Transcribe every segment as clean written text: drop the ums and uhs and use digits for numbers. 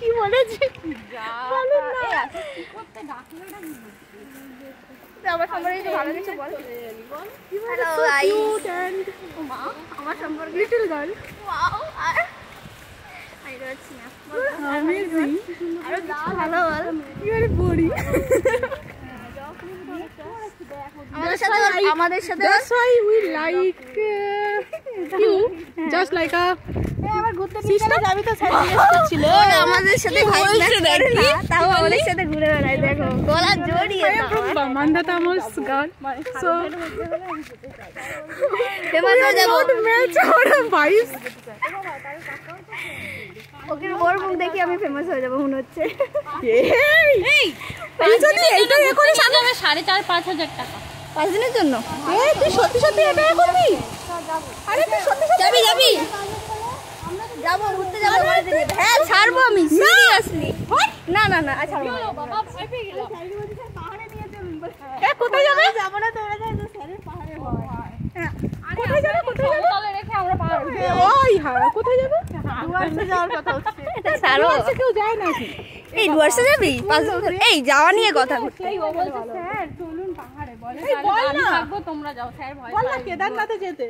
কি বলেছি আমার সম্পর্কে ভালো কিছু বল। হ্যালো আমার সম্পর্কে লিটল গার্ল amazing আরো ভালো বল। you are boring আমাদের সাথে that's why we like you just like a আবার ঘুরতে নিয়ে গেলে যাবি তো স্যার ছিল আমাদের সাথে ভাই তাও আমাদের সাথে ঘুরে বেড়াই দেখো গলা জড়িয়ে দাও Manda Tamil's girl so famous হয়ে যাব match our vibes ওকে ওর মুখ দেখি আমি ফেমাস হয়ে যাব মনে হচ্ছে এই তুই যদি এইটা এ করে সামনে 4.5-5,000 টাকা 5 দিনের জন্য এই তুই সত্যি সত্যি এটা করবি আরে তুই সত্যি সত্যি যাবি যাব ঘুরতে যাব হ্যাঁ ছাড়বো আমি সিরিয়াসলি না না না ছাড়বো বাবা ভয় পেয়ে গেল এ কোথায় যাবে যাব না তোমরা তো স্যারের পাহাড়ে হয় কোথায় যাবে তলে রেখে আমরা পাহাড় উঠে ওই হ্যাঁ কোথায় যাবে ডুয়ার্সে যাওয়ার কথা হচ্ছে এটা ছাড়ো কেউ যায় নাকি এই ডুয়ার্সে যাবি 5 বছর এই যাওয়া নিয়ে কথা করতে সেই ও বলছে স্যার চলুন পাহাড়ে বলে এই বল তাহলে আমি না। থাকবো তোমরা যাও স্যার ভয় বল না কেদারনাথে যেতে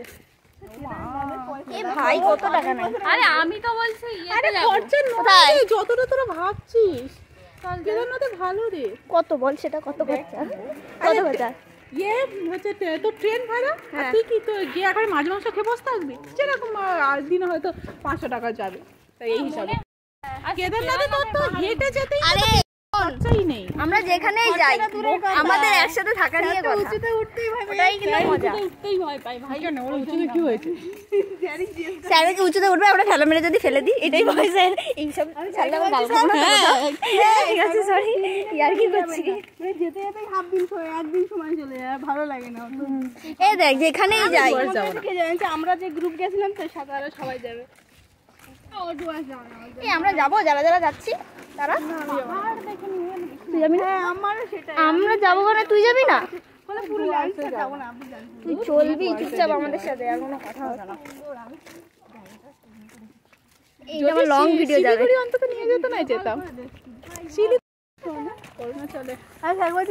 এই ভাই কত টাকা নেয় আরে আমি তো বলছি আরে ইয়েতে যাব খরচা নয় যতটা তোরা ভাবছিস কেদারনাথে ভালো রে কত বল সেটা কত খরচা কত খরচা ইয়ে হচ্ছে তো ট্রেন ভাড়া আর তুই কি তো গিয়ে একবার মাঝে মাংস খেয়ে বসে থাকবি যেরকম দিনে হয়তো 500 টাকা যাবে তাই এই হিসাবে কেদারনাথে তো হেঁটে যেতেই আরে খরচাই নেই আমরা যেখানেই যাই আমাদের একসাথে থাকা নিয়ে কথা উঁচুতে উঠতেই ভয় পাই কিন্তু মজা উঠতেই ভয় পাই ভাই কেন ওর উঁচুতে কি হয়েছে স্যার কি উঁচুতে উঠবে আমরা ঠেলা মেরে যদি ফেলে দিই এটাই ভয় স্যার এই সব ছাড়লে আমার গাল খাবো না ঠিক আছে সরি ইয়ার কি করছি যেতে যেতে হাফ দিন একদিন সময় চলে যায় ভালো লাগে না এই দেখ যেখানেই যাই আমরা যে গ্রুপ গেছিলাম তো সাথে সবাই যাবে এই আমরা যাবো যারা যারা যাচ্ছি তারা তুই যাবি না আমরা যাবো মানে তুই যাবি না তুই চলবি চুপচাপ আমাদের সাথে আর কোনো কথা হবে না এই যে আমার লং ভিডিও যাবে শিলিগুড়ি অন্তত নিয়ে যেত না যেতাম শিলিগুড়ি চলে আর একবার